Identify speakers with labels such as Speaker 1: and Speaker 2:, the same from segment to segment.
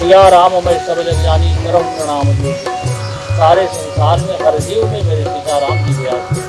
Speaker 1: सिया राम मैं सब जग जानी करम प्रणाम जो। सारे संसार में हर जीव में मेरे सीताराम जी विराजते।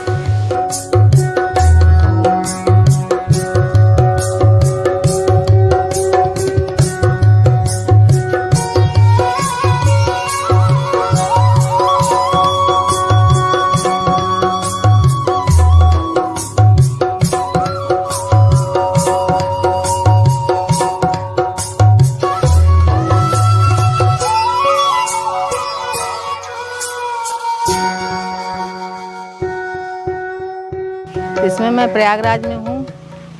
Speaker 2: इसमें मैं प्रयागराज में हूँ।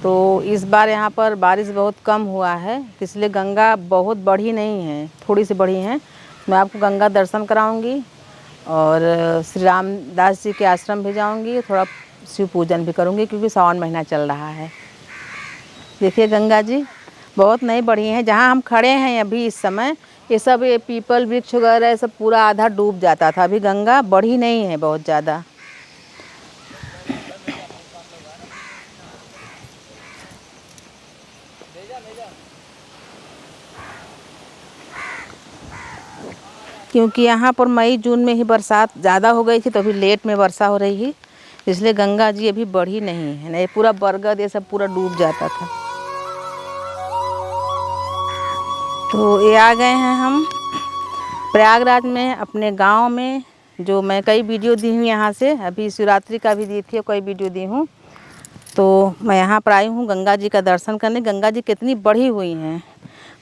Speaker 2: तो इस बार यहाँ पर बारिश बहुत कम हुआ है, इसलिए गंगा बहुत बढ़ी नहीं है, थोड़ी सी बढ़ी है। मैं आपको गंगा दर्शन कराऊंगी और श्री रामदास जी के आश्रम भी जाऊंगी, थोड़ा शिव पूजन भी करूंगी क्योंकि सावन महीना चल रहा है। देखिए गंगा जी बहुत नहीं बढ़ी हैं। जहाँ हम खड़े हैं अभी इस समय ये सब ये पीपल वृक्ष वगैरह सब पूरा आधा डूब जाता था। अभी गंगा बढ़ी नहीं है बहुत ज़्यादा। क्योंकि यहाँ पर मई जून में ही बरसात ज़्यादा हो गई थी तो अभी लेट में वर्षा हो रही है, इसलिए गंगा जी अभी बढ़ी नहीं है। नहीं पूरा बरगद ये सब पूरा डूब जाता था। तो ये आ गए हैं हम प्रयागराज में अपने गांव में। जो मैं कई वीडियो दी हूँ यहाँ से, अभी शिवरात्रि का भी दी थी, कई वीडियो दी हूँ। तो मैं यहाँ पर आई हूँ गंगा जी का दर्शन करने। गंगा जी कितनी बढ़ी हुई हैं,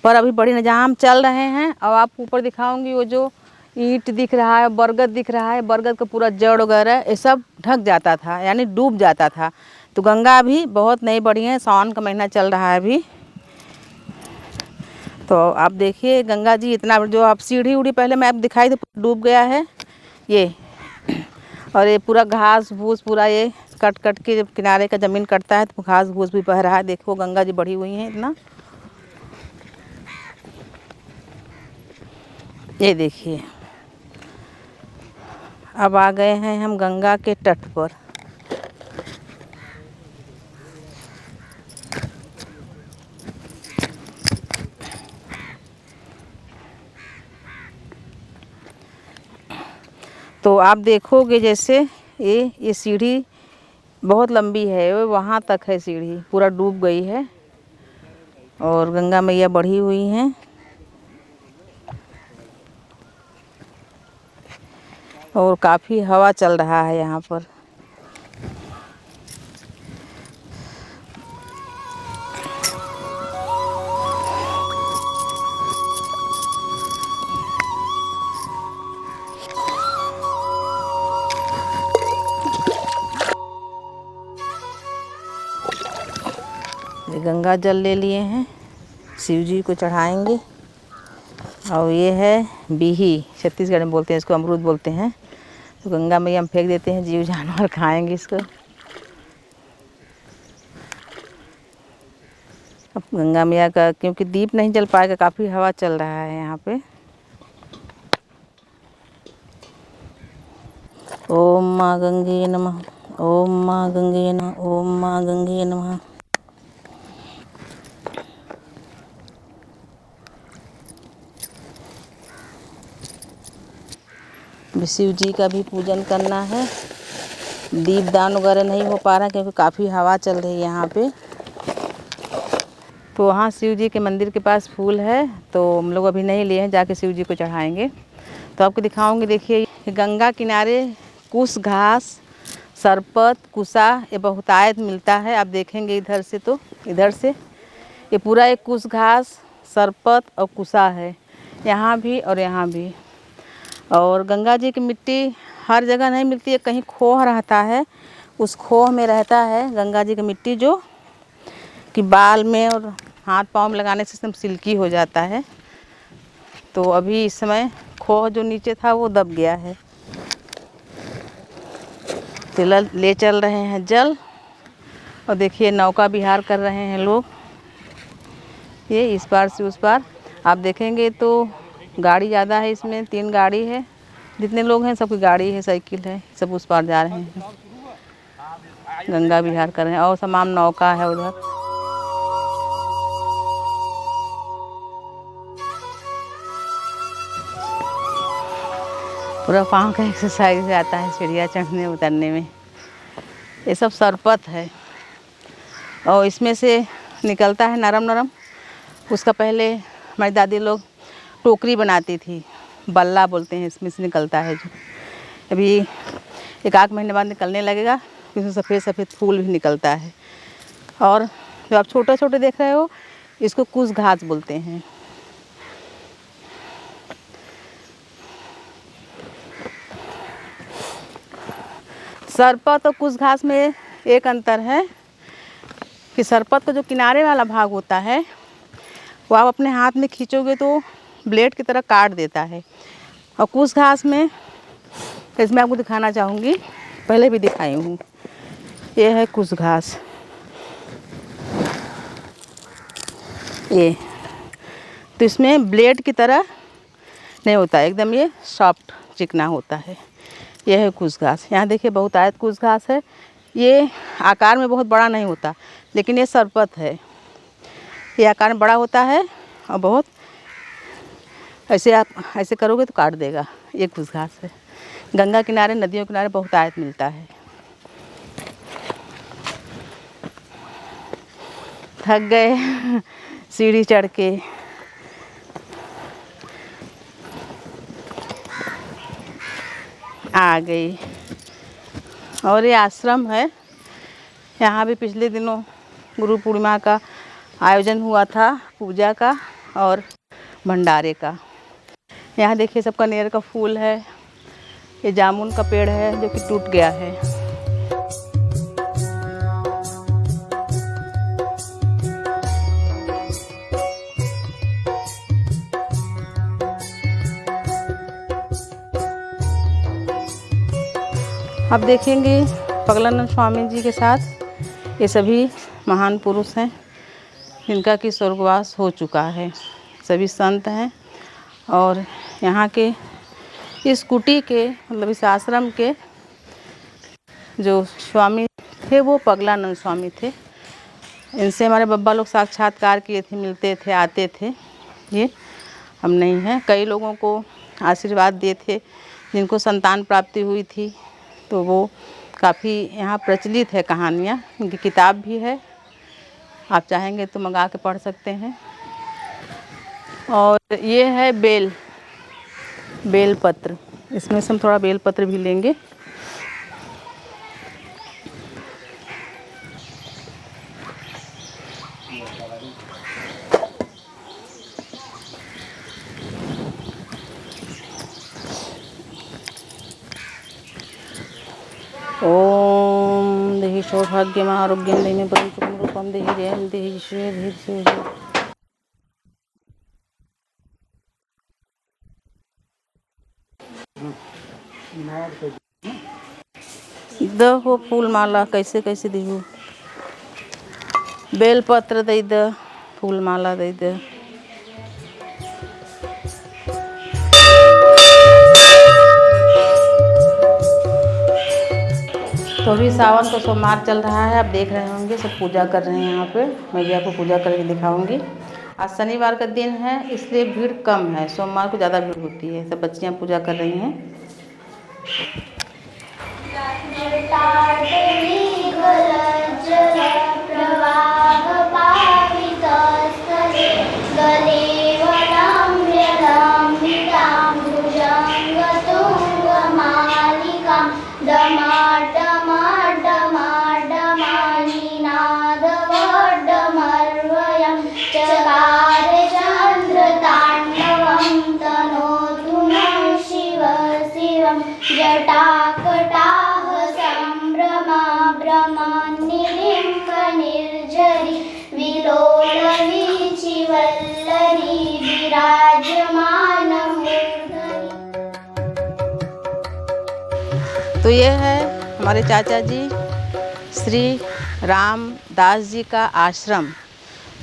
Speaker 2: पर अभी बढ़ी नहीं। जहाँ हम चल रहे हैं अब आपको ऊपर दिखाऊंगी, वो जो ईंट दिख रहा है, बरगद दिख रहा है, बरगद का पूरा जड़ वगैरह ये सब ढक जाता था, यानी डूब जाता था। तो गंगा अभी बहुत नहीं बढ़ी है, सावन का महीना चल रहा है अभी। तो आप देखिए गंगा जी इतना जो आप सीढ़ी उड़ी पहले मैं आप दिखाई थी डूब गया है ये। और ये पूरा घास भूस पूरा ये कट कट के जब किनारे का ज़मीन कटता है तो घास भूस भी बह रहा है। देखो गंगा जी बढ़ी हुई हैं इतना। ये देखिए अब आ गए हैं हम गंगा के तट पर। तो आप देखोगे जैसे ये सीढ़ी बहुत लंबी है, वहाँ तक है सीढ़ी, पूरा डूब गई है और गंगा मैया बढ़ी हुई हैं। और काफ़ी हवा चल रहा है यहाँ पर। ये गंगा जल ले लिए हैं, शिव जी को चढ़ाएंगे। और ये है बिही, छत्तीसगढ़ में बोलते हैं इसको, अमरूद बोलते हैं। तो गंगा मैया हम फेंक देते हैं, जीव जानवर खाएंगे इसको। अब गंगा मैया का क्योंकि दीप नहीं जल पाएगा, काफ़ी हवा चल रहा है यहाँ पे। ओम माँ गंगे नमः, ओम माँ गंगे नमः, ओम माँ गंगे नमः। शिव जी का भी पूजन करना है। दीपदान वगैरह नहीं हो पा रहा क्योंकि काफ़ी हवा चल रही है यहाँ पे। तो वहाँ शिव जी के मंदिर के पास फूल है, तो हम लोग अभी नहीं लिए हैं, जाके शिव जी को चढ़ाएंगे। तो आपको दिखाऊंगी। देखिए गंगा किनारे कुश घास, सरपत, कुसा ये बहुतायत मिलता है। आप देखेंगे इधर से, तो इधर से ये पूरा एक कुश घास, सरपत और कुसा है, यहाँ भी और यहाँ भी। और गंगा जी की मिट्टी हर जगह नहीं मिलती है, कहीं खोह रहता है, उस खोह में रहता है गंगा जी की मिट्टी, जो कि बाल में और हाथ पाँव में लगाने से एकदम सिल्की हो जाता है। तो अभी इस समय खोह जो नीचे था वो दब गया है। तो ले चल रहे हैं जल। और देखिए नौका विहार कर रहे हैं लोग, ये इस पार से उस पार। आप देखेंगे तो गाड़ी ज़्यादा है इसमें, 3 गाड़ी है। जितने लोग हैं सबकी गाड़ी है, साइकिल है, सब उस पार जा रहे हैं, गंगा विहार कर रहे हैं। और तमाम नौका है उधर। पूरा पाँव का एक्सरसाइज आता है सीढ़ियाँ चढ़ने उतरने में। ये सब सरपत है और इसमें से निकलता है नरम नरम। उसका पहले हमारी दादी लोग टोकरी बनाती थी, बल्ला बोलते हैं, इसमें से निकलता है जो अभी 1-8 महीने बाद निकलने लगेगा। इसमें सफ़ेद सफ़ेद फूल भी निकलता है। और जो आप छोटे छोटे देख रहे हो इसको कुश घास बोलते हैं। सरपत और कुश घास में एक अंतर है कि सरपत का जो किनारे वाला भाग होता है वो आप अपने हाथ में खींचोगे तो ब्लेड की तरह काट देता है। और कुश घास में, इसमें आपको दिखाना चाहूँगी, पहले भी दिखाई हूँ, ये है कुश घास। ये तो इसमें ब्लेड की तरह नहीं होता है, एकदम ये सॉफ्ट चिकना होता है। यह है कुश घास। यहाँ देखिए बहुत आयत कुश घास है। ये आकार में बहुत बड़ा नहीं होता, लेकिन ये सरपत है। ये आकार में बड़ा होता है और बहुत ऐसे आप ऐसे करोगे तो काट देगा। ये कुश घास है। गंगा किनारे, नदियों किनारे बहुत आयत मिलता है। थक गए सीढ़ी चढ़ के। आ गई। और ये आश्रम है। यहाँ भी पिछले दिनों गुरु पूर्णिमा का आयोजन हुआ था, पूजा का और भंडारे का। यहाँ देखिए सब कनेर का फूल है। ये जामुन का पेड़ है जो कि टूट गया है। अब देखेंगे पगलानंद स्वामी जी के साथ ये सभी महान पुरुष हैं जिनका कि स्वर्गवास हो चुका है। सभी संत हैं और यहाँ के इस कुटी के, मतलब इस आश्रम के जो स्वामी थे वो पगलानंद स्वामी थे। इनसे हमारे बब्बा लोग साक्षात्कार किए थे, मिलते थे, आते थे। ये हम नहीं हैं। कई लोगों को आशीर्वाद दिए थे जिनको संतान प्राप्ति हुई थी, तो वो काफ़ी यहाँ प्रचलित है कहानियाँ। इनकी किताब भी है, आप चाहेंगे तो मंगा के पढ़ सकते हैं। और ये है बेल पत्र। इसमें से हम थोड़ा बेल पत्र भी लेंगे। ओम देहि सौभाग्यम आरोग्यम देहि मे परम सुखम रूपम देहि जयम देहि श्रेय देहि श्रेय। दो फूल माला कैसे कैसे दिहू, बेल पत्र दे the, fool Mala they the. तो अभी सावन का सोमवार चल रहा है, आप देख रहे होंगे सब पूजा कर रहे हैं। यहाँ पे मैं भी आपको पूजा करके दिखाऊंगी। आज शनिवार का दिन है इसलिए भीड़ कम है, सोमवार को ज़्यादा भीड़ होती है। सब बच्चियाँ पूजा कर रही हैं।
Speaker 3: जटाकटाह संभ्रमा भ्रमनिलिम्ब निर्झरि विलोलवीचि वल्लरी विराजमान मूर्धनि।
Speaker 2: तो ये है हमारे चाचा जी श्री रामदास जी का आश्रम,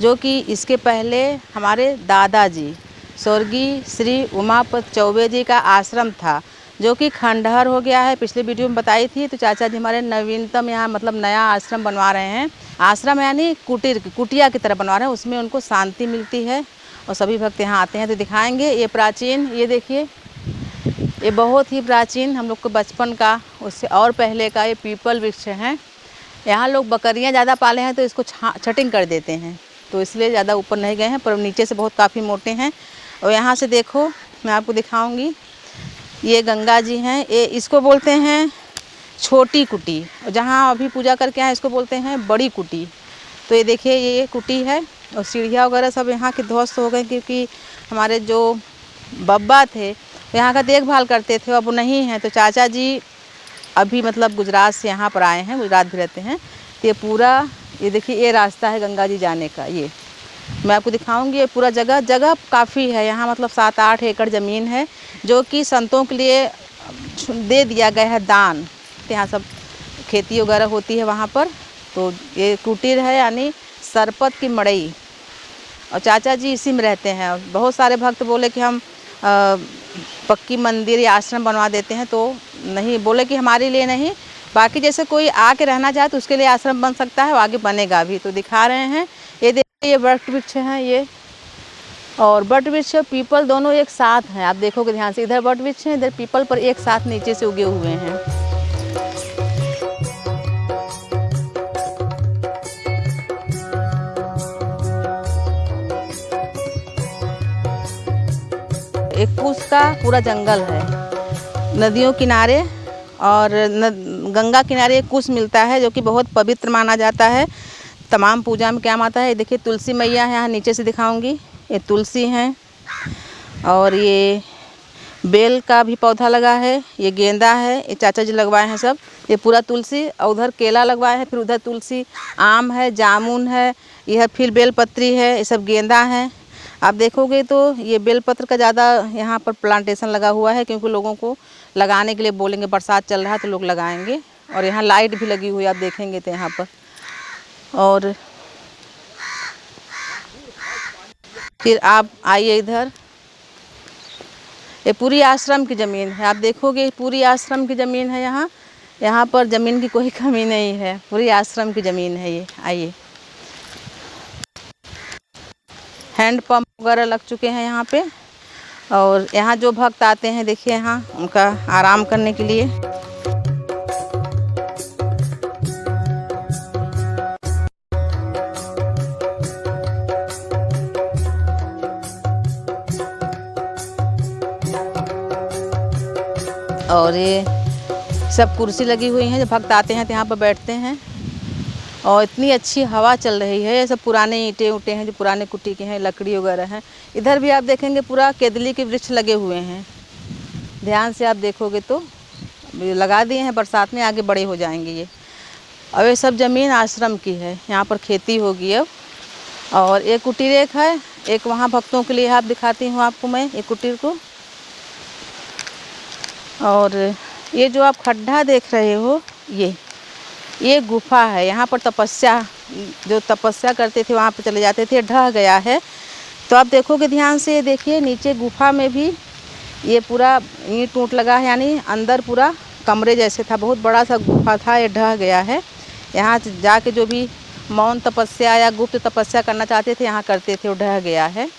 Speaker 2: जो कि इसके पहले हमारे दादाजी स्वर्गीय श्री उमापत चौबे जी का आश्रम था, जो कि खंडहर हो गया है। पिछले वीडियो में बताई थी। तो चाचा जी हमारे नवीनतम यहाँ मतलब नया आश्रम बनवा रहे हैं। आश्रम यानी कुटिया की तरह बनवा रहे हैं। उसमें उनको शांति मिलती है और सभी भक्त यहाँ आते हैं। तो दिखाएंगे ये प्राचीन, ये देखिए ये बहुत ही प्राचीन हम लोग को बचपन का, उससे और पहले का ये पीपल वृक्ष है। यहाँ लोग बकरियाँ ज़्यादा पाले हैं तो इसको छटिंग कर देते हैं, तो इसलिए ज़्यादा ऊपर नहीं गए हैं, पर नीचे से बहुत काफ़ी मोटे हैं। और यहाँ से देखो, मैं आपको दिखाऊंगी, ये गंगा जी हैं। ये इसको बोलते हैं छोटी कुटी, और जहाँ अभी पूजा करके आए इसको बोलते हैं बड़ी कुटी। तो ये देखिए, ये कुटी है, और सीढ़ियाँ वगैरह सब यहाँ के ध्वस्त हो गए, क्योंकि हमारे जो बब्बा थे यहाँ का देखभाल करते थे, अब वो नहीं हैं। तो चाचा जी अभी मतलब गुजरात से यहाँ पर आए हैं, गुजरात भी रहते हैं। तो ये पूरा, ये देखिए, ये रास्ता है गंगा जी जाने का। ये मैं आपको दिखाऊंगी। ये पूरा जगह काफ़ी है यहाँ, मतलब 7-8 एकड़ ज़मीन है, जो कि संतों के लिए दे दिया गया है दान। तो यहाँ सब खेती वगैरह होती है वहाँ पर। तो ये कुटीर है, यानी सरपत की मड़ई, और चाचा जी इसी में रहते हैं। बहुत सारे भक्त बोले कि हम पक्की मंदिर या आश्रम बनवा देते हैं, तो नहीं, बोले कि हमारे लिए नहीं, बाकी जैसे कोई आके रहना चाहे तो उसके लिए आश्रम बन सकता है, वो आगे बनेगा भी। तो दिखा रहे हैं, ये देखिए, ये वट वृक्ष हैं ये, और वट वृक्ष पीपल दोनों एक साथ हैं। आप देखोगे ध्यान से, इधर वट वृक्ष है, इधर पीपल, पर एक साथ नीचे से उगे हुए हैं। एक कुश का पूरा जंगल है, नदियों किनारे, और गंगा किनारे एक कुश मिलता है, जो कि बहुत पवित्र माना जाता है, तमाम पूजा में काम आता है। ये देखिए, तुलसी मैया है, यहाँ नीचे से दिखाऊंगी। ये तुलसी हैं, और ये बेल का भी पौधा लगा है, ये गेंदा है, ये चाचा जी लगवाए हैं सब। ये पूरा तुलसी, और उधर केला लगवाए हैं, फिर उधर तुलसी, आम है, जामुन है, यह फिर बेलपत्री है, ये सब गेंदा है। आप देखोगे तो ये बेलपत्र का ज़्यादा यहाँ पर प्लांटेशन लगा हुआ है, क्योंकि लोगों को लगाने के लिए बोलेंगे, बरसात चल रहा है तो लोग लगाएंगे। और यहाँ लाइट भी लगी हुई है, आप देखेंगे तो यहाँ पर। और फिर आप आइए इधर, ये पूरी आश्रम की ज़मीन है। आप देखोगे, पूरी आश्रम की ज़मीन है यहाँ, यहाँ पर ज़मीन की कोई कमी नहीं है, पूरी आश्रम की ज़मीन है ये। आइए, हैंड पंप वगैरह लग चुके हैं यहाँ पे, और यहाँ जो भक्त आते हैं, देखिए यहाँ उनका आराम करने के लिए। और ये सब कुर्सी लगी हुई हैं, जब भक्त आते हैं तो यहाँ पर बैठते हैं, और इतनी अच्छी हवा चल रही है। ये सब पुराने ईंटें उटे हैं, जो पुराने कुटी के हैं, लकड़ी वगैरह हैं। इधर भी आप देखेंगे पूरा केदली के वृक्ष लगे हुए हैं, ध्यान से आप देखोगे तो लगा दिए हैं, बरसात में आगे बड़े हो जाएंगे ये। और ये सब ज़मीन आश्रम की है, यहाँ पर खेती होगी अब। और एक कुटीर एक है, एक वहाँ भक्तों के लिए, आप दिखाती हूँ आपको मैं एक कुटीर को। और ये जो आप खड्डा देख रहे हो, ये गुफा है। यहाँ पर तपस्या, जो तपस्या करते थे वहाँ पर चले जाते थे, ढह गया है। तो आप देखोगे ध्यान से, देखिए नीचे गुफा में भी ये पूरा ईंट टूट लगा है, यानी अंदर पूरा कमरे जैसे था, बहुत बड़ा सा गुफा था, ये ढह गया है। यहाँ जाके जो भी मौन तपस्या या गुप्त तपस्या करना चाहते थे, यहाँ करते थे, वो ढह गया है।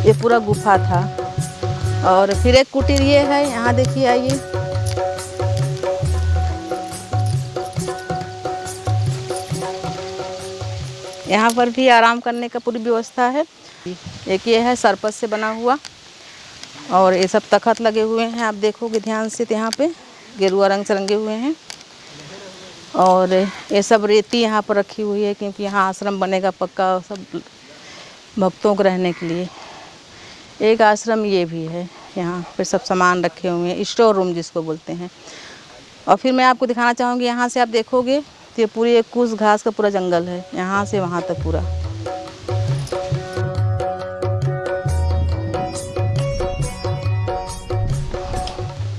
Speaker 2: ये पूरा गुफा था। और फिर एक कुटीर ये है, यहाँ देखिए, आइए। यहाँ पर भी आराम करने का पूरी व्यवस्था है। एक ये है सरपत से बना हुआ, और ये सब तखत लगे हुए हैं, आप देखोगे ध्यान से, तो यहाँ पे गेरुआ रंग से रंगे हुए हैं। और ये सब रेती यहाँ पर रखी हुई है, क्योंकि यहाँ आश्रम बनेगा पक्का, सब भक्तों को रहने के लिए। एक आश्रम ये भी है, यहाँ पे सब सामान रखे हुए हैं, स्टोर रूम जिसको बोलते हैं। और फिर मैं आपको दिखाना चाहूँगी, यहाँ से आप देखोगे तो ये पूरी एक कुश घास का पूरा जंगल है, यहाँ से वहाँ तक पूरा।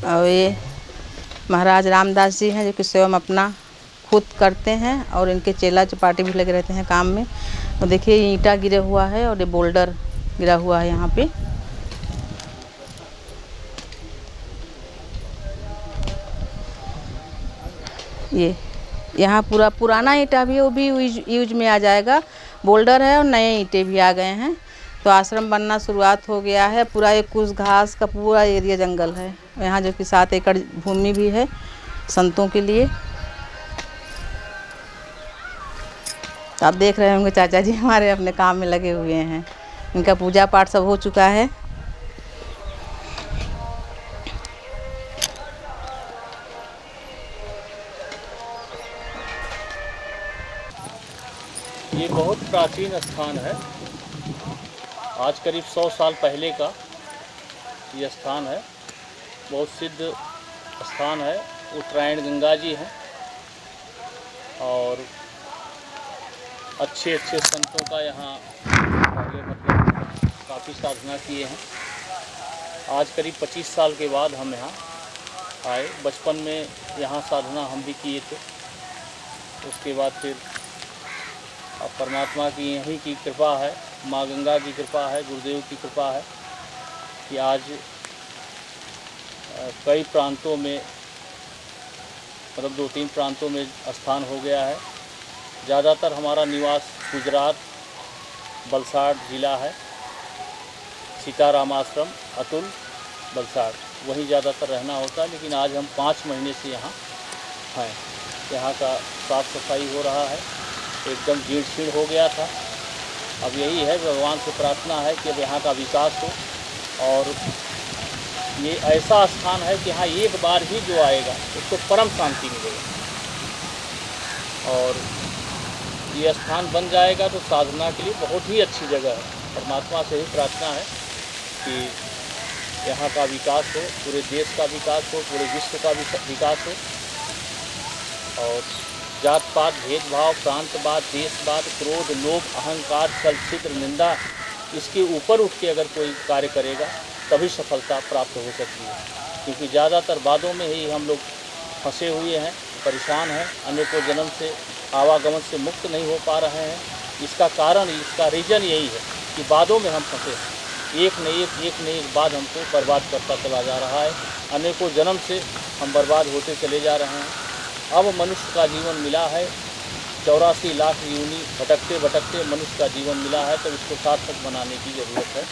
Speaker 2: और ये महाराज रामदास जी हैं, जो कि स्वयं अपना खुद करते हैं, और इनके चेला चपाटी भी लगे रहते हैं काम में। और देखिए, ईंटा गिरा हुआ है, और ये बोल्डर गिरा हुआ है यहाँ पे। ये यहाँ पूरा पुराना ईंटा भी, वो भी यूज में आ जाएगा। बोल्डर है और नए ईंटें भी आ गए हैं। तो आश्रम बनना शुरुआत हो गया है। पूरा एक कुश घास का पूरा एरिया जंगल है यहाँ, जो कि 7 एकड़ भूमि भी है संतों के लिए। आप देख रहे होंगे चाचा जी हमारे अपने काम में लगे हुए हैं। इनका पूजा पाठ सब हो चुका है।
Speaker 1: ये बहुत प्राचीन स्थान है। आज करीब 100 साल पहले का ये स्थान है। बहुत सिद्ध स्थान है। उत्तरायण गंगा जी हैं और अच्छे अच्छे संतों का यहाँ पहले मतलब काफ़ी साधना किए हैं। आज करीब 25 साल के बाद हम यहाँ आए। बचपन में यहाँ साधना हम भी किए थे। उसके बाद फिर अब परमात्मा की यहीं की कृपा है, माँ गंगा की कृपा है, गुरुदेव की कृपा है कि आज कई प्रांतों में मतलब 2-3 प्रांतों में स्थान हो गया है। ज़्यादातर हमारा निवास गुजरात वलसाड़ ज़िला है। सीताराम आश्रम अतुल वलसाड़ वहीं ज़्यादातर रहना होता है, लेकिन आज हम 5 महीने से यहाँ हैं। यहाँ का साफ़ सफाई हो रहा है। एकदम जीर्ण शीर्ण हो गया था। अब यही है, भगवान से प्रार्थना है कि अब यहाँ का विकास हो और ये ऐसा स्थान है कि यहाँ एक बार भी जो आएगा उसको परम शांति मिलेगी। और ये स्थान बन जाएगा तो साधना के लिए बहुत ही अच्छी जगह है। परमात्मा से ही प्रार्थना है कि यहाँ का विकास हो, पूरे देश का विकास हो, पूरे विश्व का विकास हो और जात पात भेदभाव, प्रांतवाद, देशवाद, क्रोध, लोभ, अहंकार, छल-छिद्र, निंदा, इसके ऊपर उठ के अगर कोई कार्य करेगा तभी सफलता प्राप्त हो सकती है। क्योंकि ज़्यादातर वादों में ही हम लोग फंसे हुए हैं, परेशान हैं, अनेकों जन्म से आवागमन से मुक्त नहीं हो पा रहे हैं। इसका कारण, इसका रीज़न यही है कि वादों में हम फंसे हैं। एक न एक बाद हमको बर्बाद करता चला जा रहा है। अनेकों जन्म से हम बर्बाद होते चले जा रहे हैं। अब मनुष्य का जीवन मिला है, 84 लाख योनि भटकते भटकते मनुष्य का जीवन मिला है, तो इसको सार्थक बनाने की ज़रूरत है।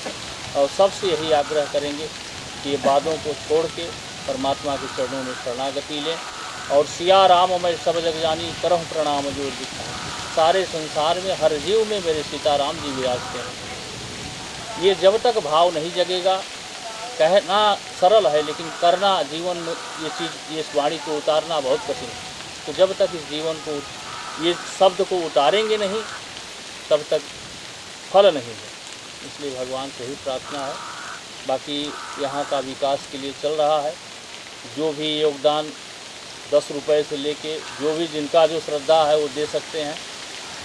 Speaker 1: और सबसे यही आग्रह करेंगे कि ये वादों को छोड़ के परमात्मा के चरणों में शरणागति लें और सिया राम मैं सब जग जानी करहु प्रणाम जोर दिखाएं। सारे संसार में हर जीव में मेरे सीताराम जी विराजते हैं। ये जब तक भाव नहीं जगेगा, कहना सरल है लेकिन करना जीवन में ये वाणी को उतारना बहुत कठिन है। तो जब तक इस जीवन को, ये शब्द को उतारेंगे नहीं, तब तक फल नहीं है। इसलिए भगवान से ही प्रार्थना है। बाकी यहाँ का विकास के लिए चल रहा है। जो भी योगदान 10 रुपये से लेके जो भी जिनका जो श्रद्धा है वो दे सकते हैं,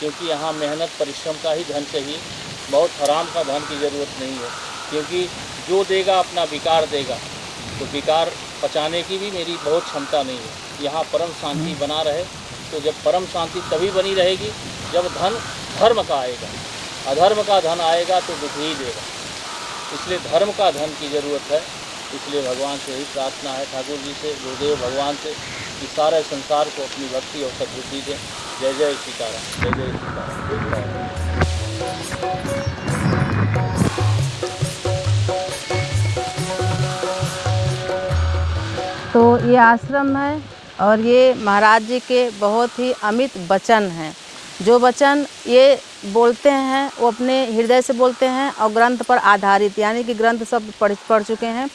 Speaker 1: क्योंकि यहाँ मेहनत परिश्रम का ही धन चाहिए। बहुत हराम का धन की ज़रूरत नहीं है, क्योंकि जो देगा अपना विकार देगा, तो विकार पचाने की भी मेरी बहुत क्षमता नहीं है। यहाँ परम शांति बना रहे, तो जब परम शांति तभी बनी रहेगी जब धन धर्म का आएगा। अधर्म का धन आएगा तो दुख ही देगा। इसलिए धर्म का धन की ज़रूरत है। इसलिए भगवान से ही प्रार्थना है, ठाकुर जी से, गुरुदेव भगवान से, कि सारे संसार को अपनी भक्ति और सद्बुद्धि दें। जय जय सीताराम, जय जय सीताराम।
Speaker 2: तो ये आश्रम है और ये महाराज जी के बहुत ही अमित वचन हैं। जो वचन ये बोलते हैं वो अपने हृदय से बोलते हैं और ग्रंथ पर आधारित, यानी कि ग्रंथ सब पढ़ चुके हैं।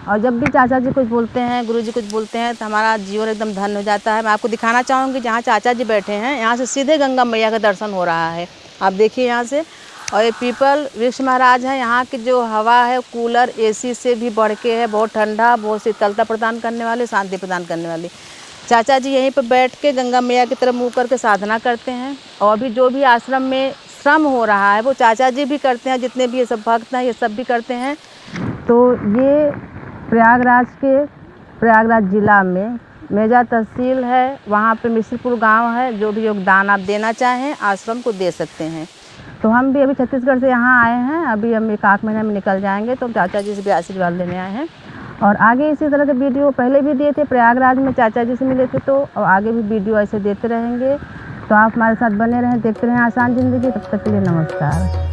Speaker 2: और जब भी चाचा जी कुछ बोलते हैं, गुरु जी कुछ बोलते हैं, तो हमारा जीवन एकदम धन्य हो जाता है। मैं आपको दिखाना चाहूँगी जहाँ चाचा जी बैठे हैं, यहाँ से सीधे गंगा मैया का दर्शन हो रहा है। आप देखिए यहाँ से। और ये पीपल वृक्ष महाराज हैं। यहाँ की जो हवा है कूलर एसी से भी बढ़ के है, बहुत ठंडा, बहुत शीतलता प्रदान करने वाले, शांति प्रदान करने वाली। चाचा जी यहीं पर बैठ के गंगा मैया की तरफ मुँह करके साधना करते हैं। और भी जो भी आश्रम में श्रम हो रहा है वो चाचा जी भी करते हैं। जितने भी ये सब भक्त हैं ये सब भी करते हैं। तो ये प्रयागराज ज़िला में मेजा तहसील है, वहाँ पे मिश्रपुर गांव है। जो भी योगदान आप देना चाहें आश्रम को दे सकते हैं। तो हम भी अभी छत्तीसगढ़ से यहाँ आए हैं। अभी हम 1 महीने में निकल जाएंगे। तो चाचा जी से भी आशीर्वाद लेने आए हैं। और आगे इसी तरह के वीडियो पहले भी दिए थे, प्रयागराज में चाचा जी से मिले थे, तो और आगे भी वीडियो ऐसे देते रहेंगे। तो आप हमारे साथ बने रहें, देखते रहें आसान ज़िंदगी। तब तक के लिए नमस्कार।